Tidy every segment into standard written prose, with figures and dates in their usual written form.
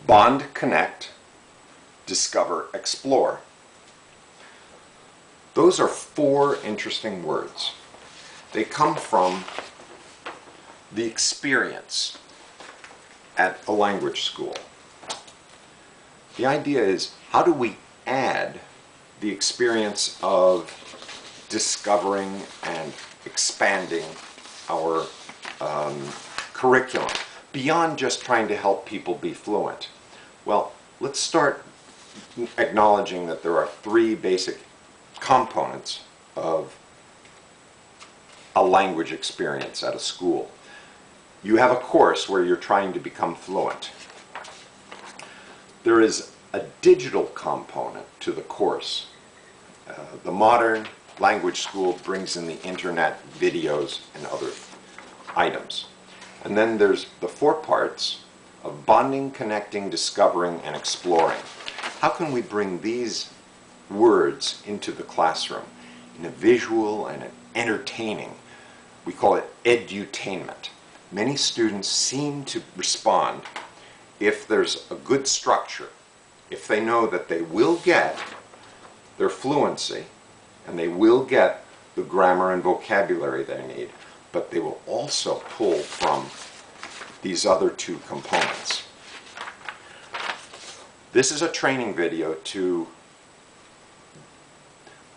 Bond, connect, discover, explore. Those are four interesting words. They come from the experience at a language school. The idea is, how do we add the experience of discovering and expanding our curriculum beyond just trying to help people be fluent? Well, let's start acknowledging that there are three basic components of a language experience at a school. You have a course where you're trying to become fluent. There is a digital component to the course. The modern language school brings in the internet, videos, and other items. And then there's the four parts of bonding, connecting, discovering, and exploring. How can we bring these words into the classroom in a visual and an entertaining? We call it edutainment. Many students seem to respond if there's a good structure, if they know that they will get their fluency and they will get the grammar and vocabulary they need, but they will also pull from these other two components. This is a training video to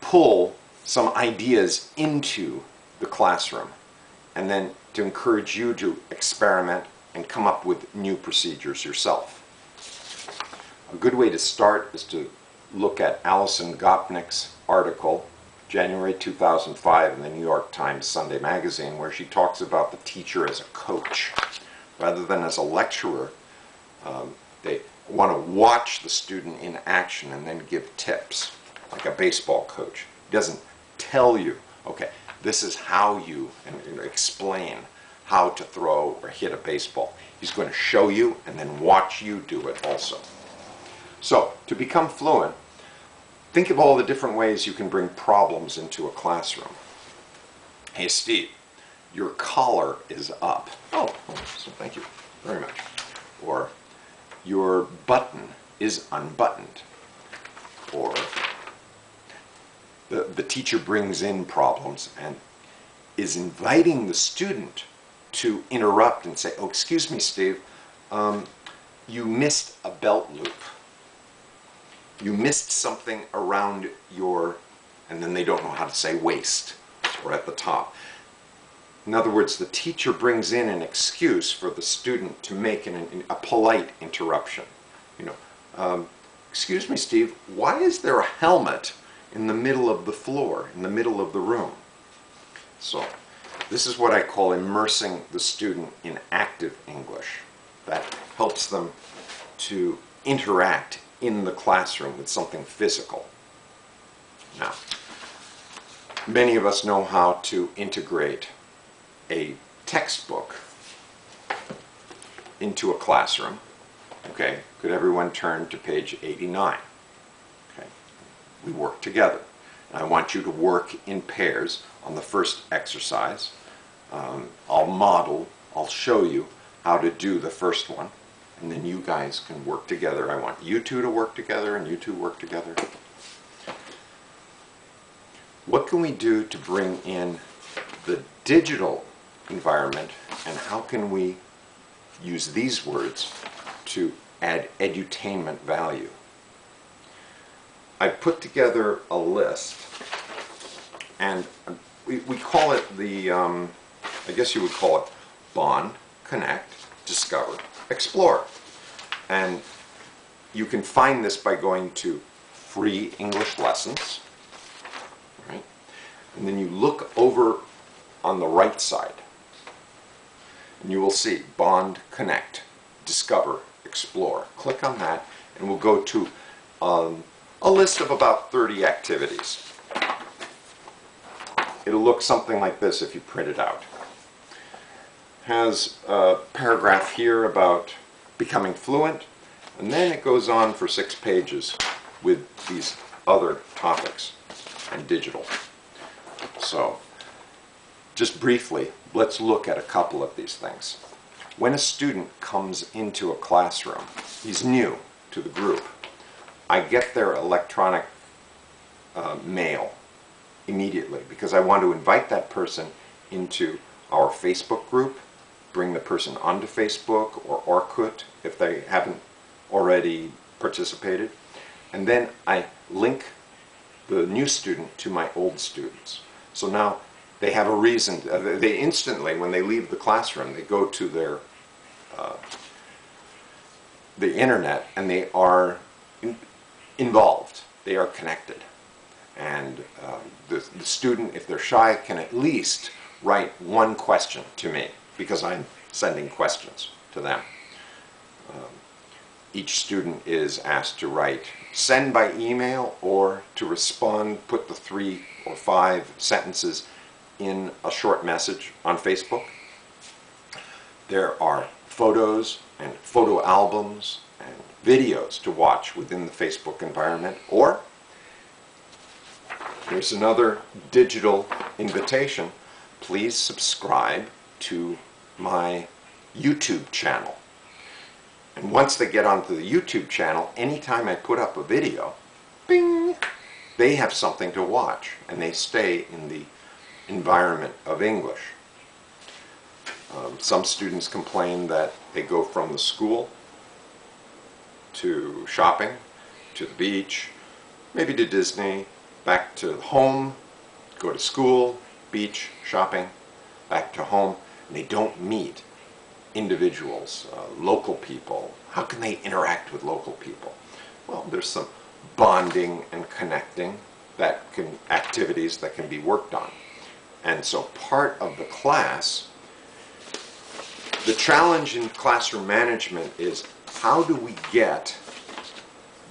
pull some ideas into the classroom and then to encourage you to experiment and come up with new procedures yourself. A good way to start is to look at Alison Gopnik's article, January 2005 in the New York Times Sunday Magazine, where she talks about the teacher as a coach. Rather than as a lecturer, they want to watch the student in action and then give tips, like a baseball coach. He doesn't tell you, okay, this is how you, and explain how to throw or hit a baseball. He's going to show you and then watch you do it also. So, to become fluent, think of all the different ways you can bring problems into a classroom. Hey Steve, your collar is up. Oh, so thank you very much. Or, your button is unbuttoned. Or, the teacher brings in problems and is inviting the student to interrupt and say, oh, excuse me, Steve, you missed a belt loop. You missed something around your, and then they don't know how to say waist, or at the top. In other words, the teacher brings in an excuse for the student to make a polite interruption. You know, excuse me, Steve, why is there a helmet in the middle of the floor, in the middle of the room? So, this is what I call immersing the student in active English. That helps them to interact in the classroom with something physical. Now, many of us know how to integrate a textbook into a classroom. Okay, could everyone turn to page 89? Okay, we work together. And I want you to work in pairs on the first exercise. I'll show you how to do the first one, and then you guys can work together. I want you two to work together and you two work together. What can we do to bring in the digital environment, and how can we use these words to add edutainment value? I put together a list, and we call it the, I guess you would call it bond, connect, discover, explore. And you can find this by going to free English lessons, right? And then you look over on the right side, and you will see bond, connect, discover, explore. Click on that, and we'll go to a list of about 30 activities. It'll look something like this if you print it out. Has a paragraph here about becoming fluent, and then it goes on for 6 pages with these other topics and digital. So, just briefly, let's look at a couple of these things. when a student comes into a classroom, he's new to the group, I get their electronic mail immediately because I want to invite that person into our Facebook group, bring the person onto Facebook or Orkut if they haven't already participated, and then I link the new student to my old students. So now they have a reason, they instantly, when they leave the classroom, they go to their the internet and they are involved, they are connected. And the student, if they're shy, can at least write one question to me because I'm sending questions to them. Each student is asked to write, send by email or to respond, put the 3 or 5 sentences in a short message on Facebook. There are photos and photo albums and videos to watch within the Facebook environment, or here's another digital invitation. Please subscribe to my YouTube channel. And once they get onto the YouTube channel, anytime I put up a video, bing, they have something to watch and they stay in the environment of English. Some students complain that they go from the school to shopping, to the beach, maybe to Disney, back to home, go to school, beach, shopping, back to home, and they don't meet individuals, local people. How can they interact with local people? Well, there's some bonding and connecting activities that can be worked on. And so part of the class, the challenge in classroom management is how do we get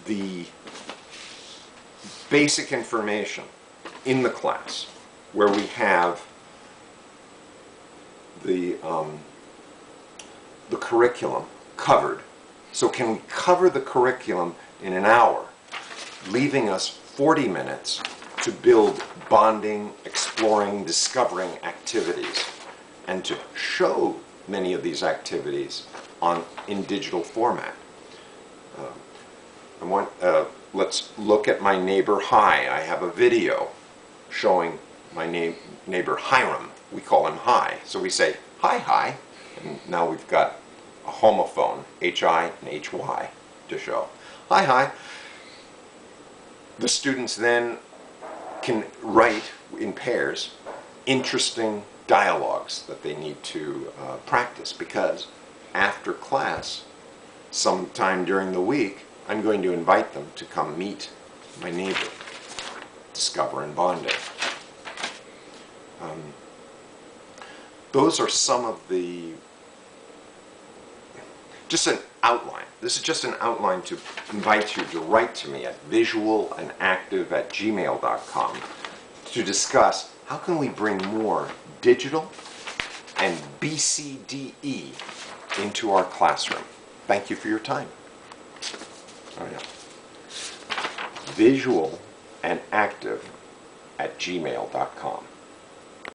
the basic information in the class where we have the curriculum covered. So can we cover the curriculum in an hour, leaving us 40 minutes to build bonding, exploring, discovering activities, and to show many of these activities in digital format. Let's look at my neighbor Hi. I have a video showing my neighbor Hiram. We call him Hi. So we say, hi, hi. And now we've got a homophone, H-I and H-Y, to show. Hi, hi. The students then can write in pairs interesting dialogues that they need to practice, because after class, sometime during the week, I'm going to invite them to come meet my neighbor, discover and bonding. Those are some of the, just an outline. This is just an outline to invite you to write to me at visualandactive@gmail.com to discuss how can we bring more digital and BCDE into our classroom. Thank you for your time. Oh, yeah. visualandactive@gmail.com.